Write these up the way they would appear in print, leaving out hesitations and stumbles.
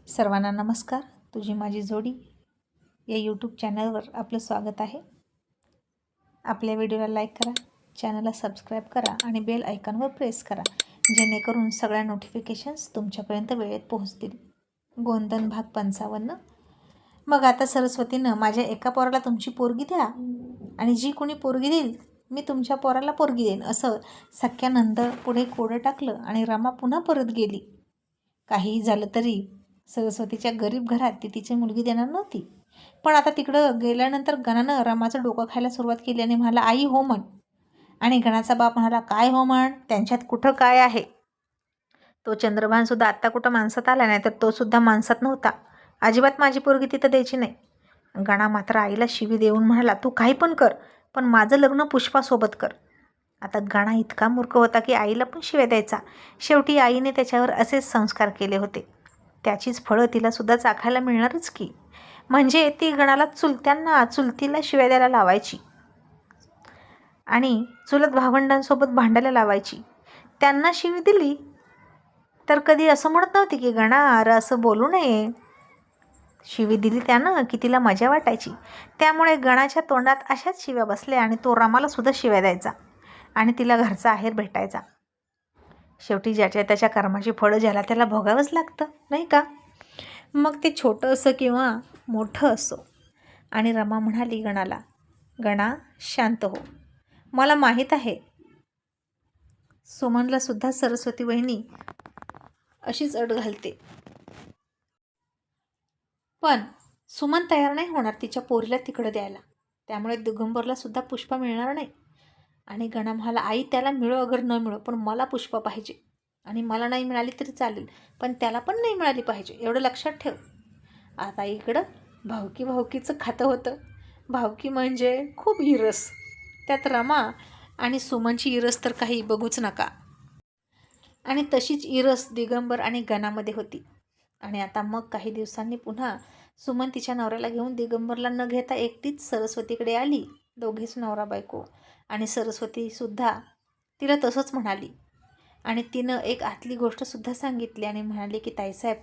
सर्वांना नमस्कार. तुझी माझी जोडी या यूट्यूब चॅनलवर आपलं स्वागत आहे. आपल्या व्हिडिओला लाईक करा, चॅनलला सबस्क्राईब करा आणि बेल आयकॉनवर प्रेस करा, जेणेकरून सगळ्या नोटिफिकेशन्स तुमच्यापर्यंत वेळेत पोहोचतील. गोंधन भाग 55. मग आता सरस्वतीनं माझ्या एका पोराला तुमची पोरगी द्या आणि जी कोणी पोरगी देईल मी तुमच्या पोराला पोरगी देईन, असं सख्या नंद पुढे कोडं टाकलं आणि रमा पुन्हा परत गेली. काहीही झालं तरी सरस्वतीच्या गरीब घरात ती तिची मुलगी देणार नव्हती. पण आता तिकडं गेल्यानंतर गणानं रमाचं डोकं खायला सुरुवात केली आणि म्हणाला, आई हो म्हण. आणि गणाचा बाप म्हणाला, काय हो म्हण, त्यांच्यात कुठं काय आहे. तो चंद्रभानसुद्धा आत्ता कुठं माणसात आला नाही, तर तो सुद्धा माणसात नव्हता. अजिबात माझी पोरगी तिथं द्यायची नाही. गणा मात्र आईला शिवी देऊन म्हणाला, तू काही पण कर, पण माझं लग्न पुष्पासोबत कर. आता गणा इतका मूर्ख होता की आईला पण शिव्या द्यायचा. शेवटी आईने त्याच्यावर असेच संस्कार केले होते. त्याचीच फळं तिलासुद्धा चाखायला मिळणारच की. म्हणजे ती गणाला चुलतीला शिव्या द्यायला लावायची आणि चुलत भावंडांसोबत भांडायला लावायची. त्यांना शिवी दिली तर कधी असं म्हणत नव्हती की गणा अरे असं बोलू नये. शिवी दिली त्यानं की तिला मजा वाटायची. त्यामुळे गणाच्या तोंडात अशाच शिव्या बसल्या आणि तो रमाला सुद्धा शिव्या द्यायचा आणि तिला घरचा आहेर भेटायचा. शेवटी ज्याच्या त्याच्या कर्माची फळं ज्याला त्याला भोगावंच लागतं, नाही का. मग ते छोटं असं किंवा मोठं असो. आणि रमा म्हणाली गणाला, गणा शांत हो, मला माहीत आहे सुमनला सुद्धा सरस्वती वहिनी अशीच अट घालते, पण सुमन तयार नाही होणार तिच्या पोरीला तिकडं द्यायला. त्यामुळे दिगंबरला सुद्धा पुष्पा मिळणार नाही. आणि गणा म्हणाला, आई त्याला मिळो अगर न मिळो, पण मला पुष्पा पाहिजे. आणि मला नाही मिळाली तरी चालेल, पण त्याला पण नाही मिळाली पाहिजे, एवढं लक्षात ठेव. आता इकडं भावकीचं खातं होतं. भावकी म्हणजे खूप इरस. त्यात रमा आणि सुमनची इरस तर काही बघूच नका. आणि तशीच इरस दिगंबर आणि गणामध्ये होती. आणि आता मग काही दिवसांनी पुन्हा सुमन तिच्या नवऱ्याला घेऊन दिगंबरला न घेता एकटीच सरस्वतीकडे आली. दोघेच नवरा बायको. आणि सरस्वतीसुद्धा तिला तसंच म्हणाली. आणि तिनं एक आतली गोष्टसुद्धा सांगितली आणि म्हणाली की ताईसाहेब,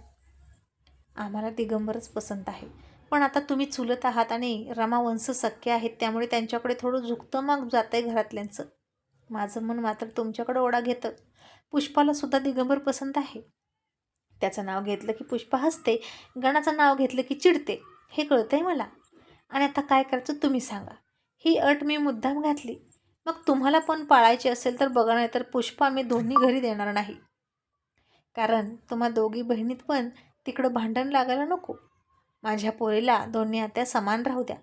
आम्हाला दिगंबरच पसंत आहे, पण आता तुम्ही चुलत आहात आणि रमावंश सख्य आहेत, त्यामुळे त्यांच्याकडे थोडं झुकतं मग जातं आहे घरातल्यांचं. माझं मन मात्र तुमच्याकडं ओढा घेतं. पुष्पालासुद्धा दिगंबर पसंत आहे. त्याचं नाव घेतलं की पुष्पा हसते, गणाचं नाव घेतलं की चिडते, हे कळतं आहे मला. आणि आता काय करायचं तुम्ही सांगा. ही अट मी मुद्दाम घातली. मग तुम्हाला पण पाळायची असेल तर बघा, नाही तर पुष्पा मी दोन्ही घरी देणार नाही. कारण तुम्हा दोघी बहिणीत पण तिकडं भांडण लागायला नको. माझ्या पोरीला दोन्ही आत्या समान राहू द्या,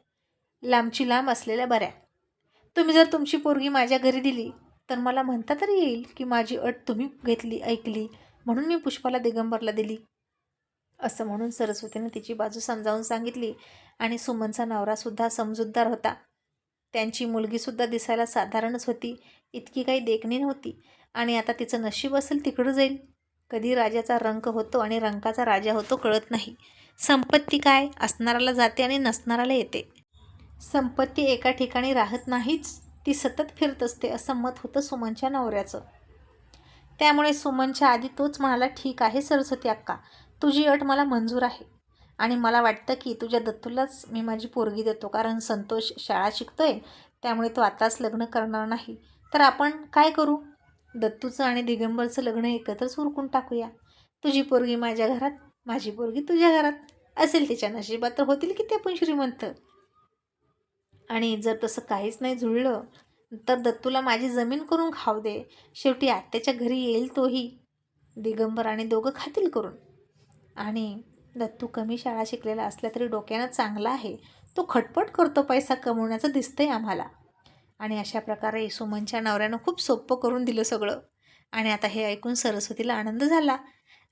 लांबची लांब असलेल्या बऱ्या. तुम्ही जर तुमची पोरगी माझ्या घरी दिली तर मला म्हणता तरी येईल की माझी अट तुम्ही घेतली, ऐकली, म्हणून मी पुष्पाला दिगंबरला दिली. असं म्हणून सरस्वतीने तिची बाजू समजावून सांगितली. आणि सुमनचा नवरासुद्धा समजूतदार होता. त्यांची मुलगीसुद्धा दिसायला साधारणच होती, इतकी काही देखणी नव्हती. आणि आता तिचं नशीब असेल तिकडं जाईल. कधी राजाचा रंक होतो आणि रंकाचा राजा होतो कळत नाही. संपत्ती काय असणाराला जाते आणि नसणाराला येते. संपत्ती एका ठिकाणी राहत नाहीच, ती सतत फिरत असते, असं मत होतं सुमनच्या नवऱ्याचं. त्यामुळे सुमनच्या आधी तोच म्हणाला, ठीक आहे सरस्वती अक्का, तुझी अट मला मंजूर आहे. आणि मला वाटतं की तुझ्या दत्तूलाच मी माझी पोरगी देतो, कारण संतोष शाळा शिकतोय, त्यामुळे तो आताच लग्न करणार नाही. तर आपण काय करू, दत्तूचं आणि दिगंबरचं लग्न एकत्रच उरकून टाकूया. तुझी पोरगी माझ्या घरात, माझी पोरगी तुझ्या घरात. असेल तिच्या नशिबात तर होतील की ते पण श्रीमंत. आणि जर तसं काहीच नाही जुळलं तर दत्तूला माझी जमीन करून खाऊ दे. शेवटी आत्याच्या घरी येईल तोही. दिगंबर आणि दोघं खातील करून. आणि दत्तू कमी शाळा शिकलेला असला तरी डोक्यानं चांगला आहे. तो खटपट करतो पैसा कमवण्याचं दिसतंय आम्हाला. आणि अशा प्रकारे सुमनच्या नवऱ्यानं खूप सोपं करून दिलं सगळं. आणि आता हे ऐकून सरस्वतीला आनंद झाला.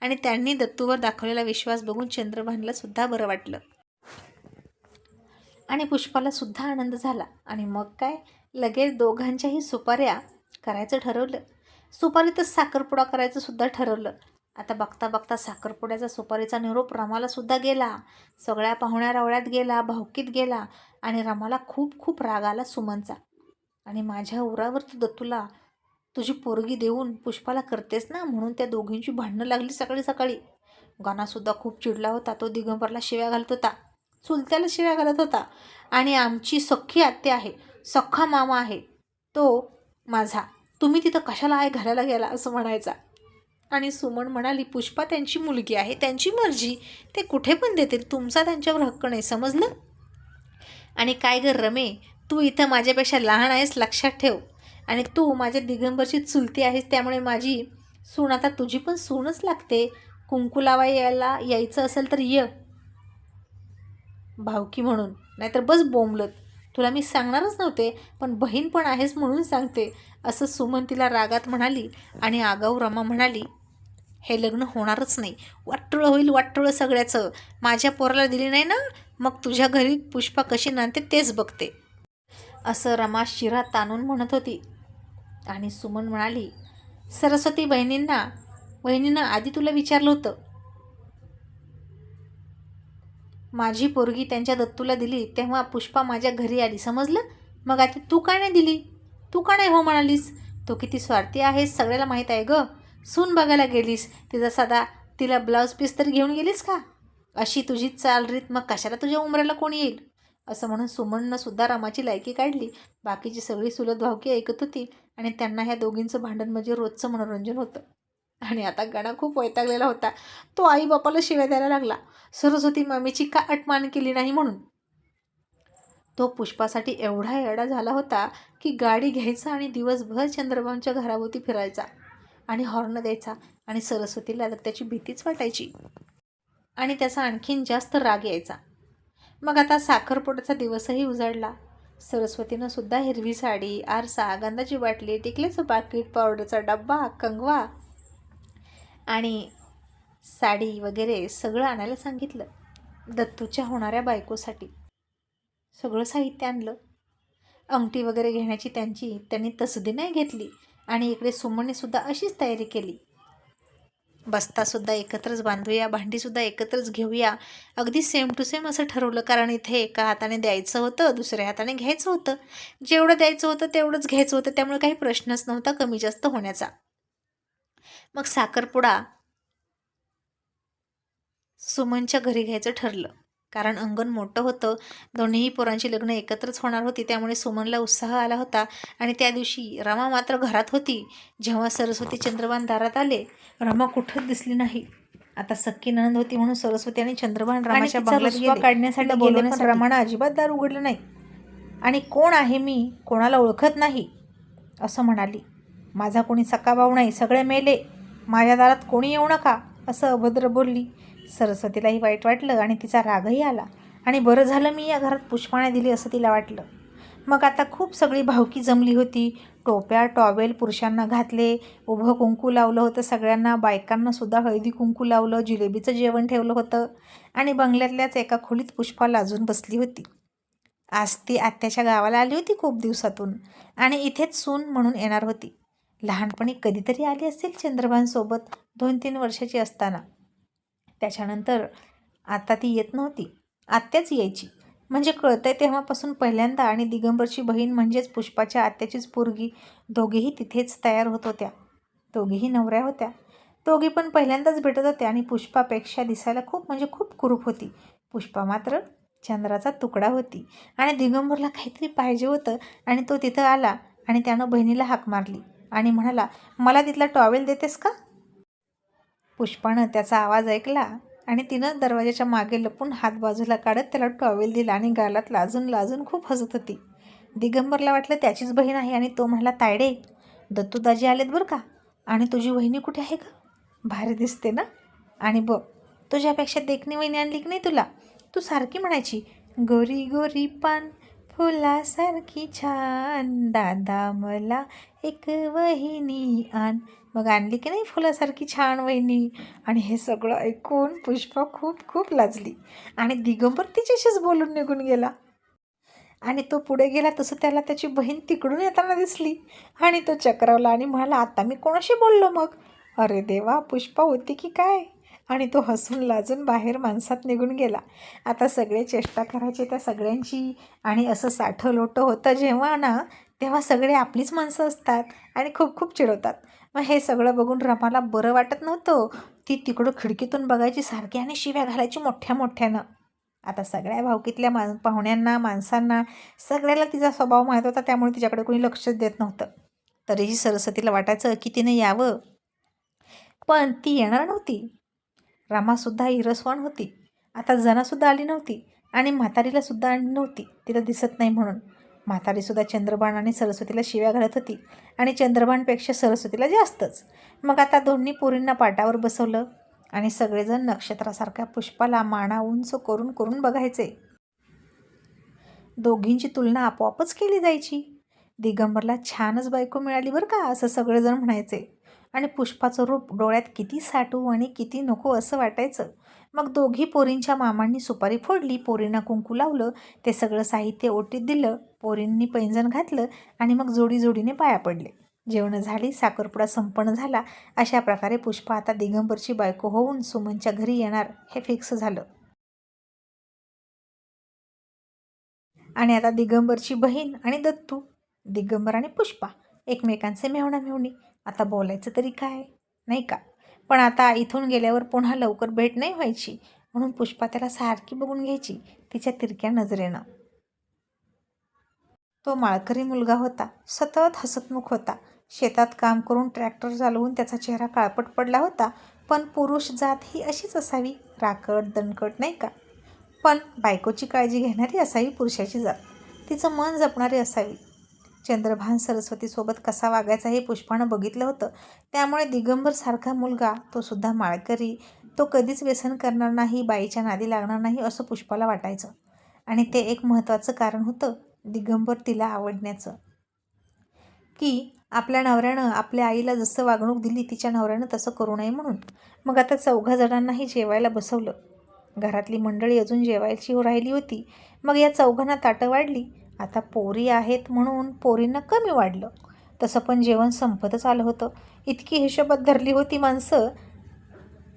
आणि त्यांनी दत्तूवर दाखवलेला विश्वास बघून चंद्रभानला सुद्धा बरं वाटलं. आणि पुष्पाला सुद्धा आनंद झाला. आणि मग काय, लगेच दोघांच्याही सुपाऱ्या करायचं ठरवलं. सुपारीतच साखरपुडा करायचं सुद्धा ठरवलं. आता बघता बघता साखरपुड्याचा सुपारीचा निरोप रमाला सुद्धा गेला. सगळ्या पाहुण्या रावळ्यात गेला, भावकीत गेला. आणि रमाला खूप खूप राग आला सुमनचा. आणि माझ्या उरावर तू दत्तूला तुझी पोरगी देऊन पुष्पाला करतेस ना, म्हणून त्या दोघींची भांडणं लागली सकाळी सकाळी. गणासुद्धा खूप चिडला होता. तो दिगंबरला शिव्या घालत होता, चुलत्याला शिव्या घालत होता. आणि आमची सख्खी आत्या आहे, सख्खा मामा आहे तो माझा, तुम्ही तिथं कशाला आहे घालायला गेला असं म्हणायचा. आणि सुमन म्हणाली, पुष्पा त्यांची मुलगी आहे, त्यांची मर्जी, ते कुठे पण देतील, तुमचा त्यांच्यावर हक्क नाही, समजलं. आणि काय गं रमे, तू इथं माझ्यापेक्षा लहान आहेस, लक्षात ठेव. आणि तू माझ्या दिगंबरची चुलती आहेस, त्यामुळे माझी सून आता तुझी पण सूनच लागते. कुंकू लावायला यायचं असेल तर ये भावकी म्हणून, नाहीतर बस बोंबलत. तुला मी सांगणारच नव्हते, पण बहीण पण आहेस म्हणून सांगते, असं सुमन तिला रागात म्हणाली. आणि आगाऊ रमा म्हणाली, हे लग्न होणारच नाही, वाटोळं होईल, वाटोळं सगळ्याचं. माझ्या पोराला दिली नाही ना, मग तुझ्या घरी पुष्पा कशी नांदते तेच बघते, असं रमा शिरा ताणून म्हणत होती. आणि सुमन म्हणाली, सरस्वती बहिणीनं आधी तुला विचारलं होतं, माझी पोरगी त्यांच्या दत्तूला दिली तेव्हा पुष्पा माझ्या घरी आली, समजलं. मग आता तू का नाही दिली, तू का नाही हो म्हणालीस. तो किती स्वार्थी आहेस सगळ्याला माहीत आहे गं. सून बघायला गेलीस, तिचा साधा तिला ब्लाऊज पीस तर घेऊन गेलीस का. अशी तुझी चालरीत, मग कशाला तुझ्या उमऱ्याला कोण येईल, असं म्हणून सुमननं सुद्धा रमाची लायकी काढली. बाकीची सगळी सुलत भावकी ऐकत होती आणि त्यांना ह्या दोघींचं भांडण म्हणजे रोजचं मनोरंजन होतं. आणि आता गणा खूप वैतागलेला होता. तो आई बापाला शिव्या द्यायला लागला, सरस्वती मामीची का अटमान केली नाही म्हणून. तो पुष्पासाठी एवढा येडा झाला होता की गाडी घ्यायचा आणि दिवसभर चंद्रभानच्या घराभोवती फिरायचा आणि हॉर्न द्यायचा. आणि सरस्वतीला तर त्याची भीतीच वाटायची आणि त्याचा आणखीन जास्त राग यायचा. मग आता साखरपुड्याचा दिवसही उजाडला. सरस्वतीनं सुद्धा हिरवी साडी, आरसा, गंधाची बाटली, टिकल्याचं पाकीट, पावडरचा डब्बा, कंगवा आणि साडी वगैरे सगळं आणायला सांगितलं. दत्तूच्या होणाऱ्या बायकोसाठी सगळं साहित्य आणलं. अंगठी वगैरे घेण्याची त्यांनी तसदी नाही घेतली. आणि इकडे सुमनने सुद्धा अशीच तयारी केली. बस्तासुद्धा एकत्रच बांधूया, भांडीसुद्धा एकत्रच घेऊया, अगदी सेम टू सेम असं ठरवलं. कारण इथे एका हाताने द्यायचं होतं, दुसऱ्या हाताने घ्यायचं होतं. जेवढं द्यायचं होतं तेवढंच घ्यायचं होतं, त्यामुळे काही प्रश्नच नव्हता कमी जास्त होण्याचा. मग साखरपुडा सुमनच्या घरी घ्यायचं ठरलं. कारण अंगण मोठं होतं, दोन्हीही पोरांची लग्न एकत्रच होणार होती, त्यामुळे सुमनला उत्साह आला होता. आणि त्या दिवशी रमा मात्र घरात होती. जेव्हा सरस्वती चंद्रभान दारात आले, रमा कुठंच दिसली नाही. आता सख्खी नणंद होती म्हणून सरस्वती आणि चंद्रभान रमाच्या बंगल्यात गेले काढण्यासाठी गेले, पण रमानं अजिबात दार उघडलं नाही. आणि कोण आहे मी, कोणाला ओळखत नाही असं म्हणाली. माझा कोणी सख्खा भाऊ नाही, सगळे मेले, माझ्या दारात कोणी येऊ नका, असं अभद्र बोलली. सरस्वतीलाही वाईट वाटलं आणि तिचा रागही आला. आणि बरं झालं मी या घरात पुष्पाने दिली असं तिला वाटलं. मग आता खूप सगळी भावकी जमली होती. टोप्या टॉवेल पुरुषांना घातले, उभं कुंकू लावलं होतं सगळ्यांना, बायकांना सुद्धा हळदी कुंकू लावलं, जिलेबीचं जेवण ठेवलं होतं. आणि बंगल्यातल्याच एका खोलीत पुष्पा लाजून बसली होती. आज ती आत्याच्या गावाला आली होती खूप दिवसातून आणि इथेच सून म्हणून येणार होती. लहानपणी कधीतरी आली असेल चंद्रभानसोबत 2-3 वर्षाची असताना. त्याच्यानंतर आता ती येत नव्हती, आत्याच यायची. म्हणजे कळतंय तेव्हापासून पहिल्यांदा. आणि दिगंबरची बहीण म्हणजेच पुष्पाच्या आत्याचीच पोरगी, दोघीही तिथेच तयार होत होत्या. दोघीही नवऱ्या होत्या. दोघी पण पहिल्यांदाच भेटत होत्या आणि पुष्पापेक्षा दिसायला खूप म्हणजे खूप कुरूप होती. पुष्पा मात्र चंद्राचा तुकडा होती. आणि दिगंबरला काहीतरी पाहिजे होतं आणि तो तिथं आला आणि त्यानं बहिणीला हाक मारली आणि म्हणाला, मला तिथला टॉवेल देतेस का. पुष्पानं त्याचा आवाज ऐकला आणि तिनं दरवाजाच्या मागे लपून हात बाजूला काढत त्याला टॉवेल दिला आणि गालात लाजून लाजून खूप हसत होती. दिगंबरला वाटलं त्याचीच बहीण आहे आणि तो म्हणाला, तायडे, दत्तूदाजी आलेत बरं का, आणि तुझी वहिनी कुठे आहे का, भारी दिसते ना. आणि बघ, तुझ्यापेक्षा देखणी वहिनी आणली की नाही तुला. तू सारखी म्हणायची, गोरी गोरी पान फुलासारखी छान, दादा मला एक वहिनी आण. मग आणली की नाही फुलासारखी छान वहिनी. आणि हे सगळं ऐकून पुष्पा खूप खूप लाजली आणि दिगंबर तिच्याशीच बोलून निघून गेला. आणि तो पुढे गेला तसं त्याला त्याची बहीण तिकडून येताना दिसली आणि तो चक्रावला आणि म्हणाला, आता मी कोणाशी बोललो मग. अरे देवा, पुष्पा होती की काय. आणि तो हसून लाजून बाहेर माणसात निघून गेला. आता सगळे चेष्टा करायचे त्या सगळ्यांची. आणि असं साठं लोटं होतं जेव्हा ना, तेव्हा सगळे आपलीच माणसं असतात आणि खूप खूप चिडवतात. मग हे सगळं बघून रमाला बरं वाटत नव्हतं. ती तिकडं खिडकीतून बघायची सारखी आणि शिव्या घालायची मोठ्या मोठ्यानं. आता सगळ्या भावकीतल्या पाहुण्यांना, माणसांना, सगळ्याला तिचा स्वभाव माहीत होता, त्यामुळे तिच्याकडे कोणी लक्षच देत नव्हतं. तरीही सरस्वतीला वाटायचं की तिने यावं, पण ती येणार नव्हती. रमासुद्धा इरसवाण होती. आता जनासुद्धा आली नव्हती आणि म्हातारीलासुद्धा आली नव्हती, तिला दिसत नाही म्हणून. म्हातारीसुद्धा चंद्रभान आणि सरस्वतीला शिव्या घालत होती आणि चंद्रभानपेक्षा सरस्वतीला जास्तच. मग आता दोन्ही पोरींना पाटावर बसवलं आणि सगळेजण नक्षत्रासारख्या पुष्पाला माना उंच करून करून बघायचे. दोघींची तुलना आपोआपच केली जायची. दिगंबरला छानच बायको मिळाली बरं का, असं सगळेजण म्हणायचे. आणि पुष्पाचं रूप डोळ्यात किती साठवू आणि किती नको असं वाटायचं. मग दोघी पोरींच्या मामांनी सुपारी फोडली, पोरींना कुंकू लावलं, ते सगळं साहित्य ओटीत दिलं, पोरींनी पैंजण घातलं आणि मग जोडी जोडीने पाया पडले. जेवणं झाली, साखरपुडा संपन्न झाला. अशा प्रकारे पुष्पा आता दिगंबरची बायको होऊन सुमनच्या घरी येणार हे फिक्स झालं. आणि आता दिगंबरची बहीण आणि दत्तू, दिगंबर आणि पुष्पा एकमेकांचे मेवणी. आता बोलायचं तरी काय, नाही का? पण आता इथून गेल्यावर पुन्हा लवकर भेट नाही व्हायची, म्हणून पुष्पा त्याला सारखी बघून घ्यायची तिच्या तिरक्या नजरेनं. तो माळकरी मुलगा होता, सतत हसतमुख होता. शेतात काम करून ट्रॅक्टर चालवून त्याचा चेहरा काळपट पडला होता. पण पुरुष जात ही अशीच असावी, राकट दणकट, नाही का? पण बायकोची काळजी घेणारी असावी पुरुषाची जात, तिचं मन जपणारी असावी. चंद्रभान सरस्वतीसोबत कसा वागायचा हे पुष्पानं बघितलं होतं. त्यामुळे दिगंबरसारखा मुलगा, तो सुद्धा माळकरी, तो कधीच व्यसन करणार नाही, बाईच्या नादी लागणार नाही असं पुष्पाला वाटायचं. आणि ते एक महत्त्वाचं कारण होतं दिगंबर तिला आवडण्याचं, की आपल्या नवऱ्यानं आपल्या आईला जसं वागणूक दिली तिच्या नवऱ्यानं तसं करू नये म्हणून. मग आता 4 जणांनाही जेवायला बसवलं. घरातली मंडळी अजून जेवायची राहिली होती. मग या 4घांना ताटं वाढली. आता पोरी आहेत म्हणून पोरींना कमी वाढलं. तसं पण जेवण संपतच आलं होतं. इतकी हिशोबात धरली होती माणसं,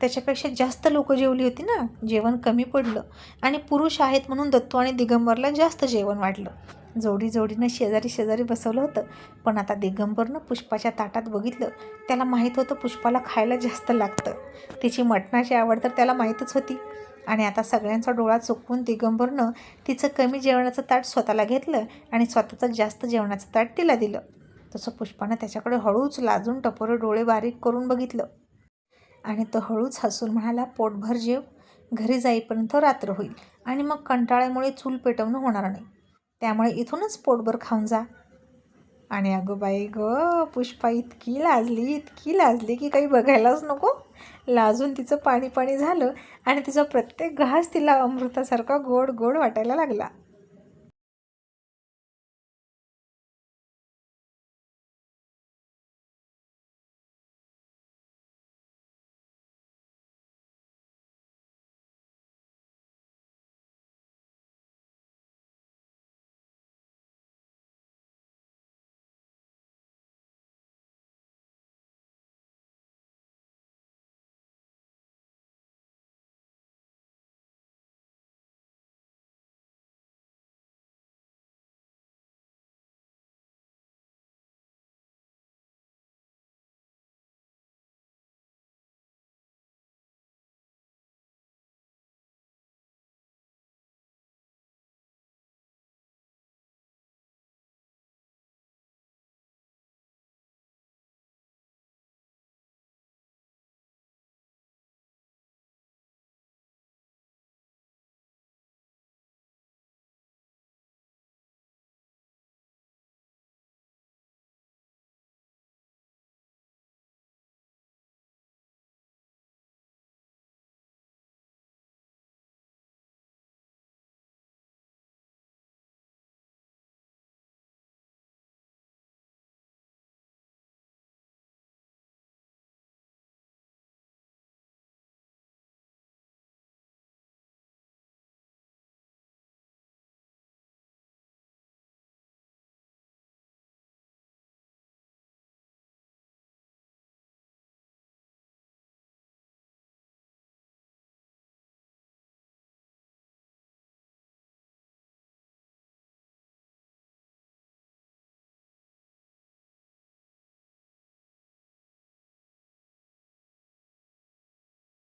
त्याच्यापेक्षा जास्त लोक जेवली होती ना, जेवण कमी पडलं. आणि पुरुष आहेत म्हणून दत्तू आणि दिगंबरला जास्त जेवण वाढलं. जोडी जोडीनं शेजारी शेजारी बसवलं होतं. पण आता दिगंबरनं पुष्पाच्या ताटात बघितलं. त्याला माहीत होतं पुष्पाला खायला जास्त लागतं. तिची मटणाची आवड तर त्याला माहीतच होती. आणि आता सगळ्यांचा डोळा चुकवून दिगंबरनं तिचं कमी जेवणाचं ताट स्वतःला घेतलं आणि स्वतःचं जास्त जेवणाचं ताट तिला दिलं. तसं पुष्पानं त्याच्याकडे हळूच लाजून टपोरे डोळे बारीक करून बघितलं. आणि तो हळूच हसून म्हणाला, पोटभर जेव, घरी जाईपर्यंत रात्र होईल आणि मग कंटाळ्यामुळे चूल पेटवणं होणार नाही, त्यामुळे इथूनच पोटभर खाऊन जा. आणि अगं बाई गं, पुष्पा इतकी लाजली की काही बघायलाच नको. लाजून तिचं पाणी झालं आणि तिचा प्रत्येक घास तिला अमृतासारखा गोड गोड वाटायला लागला.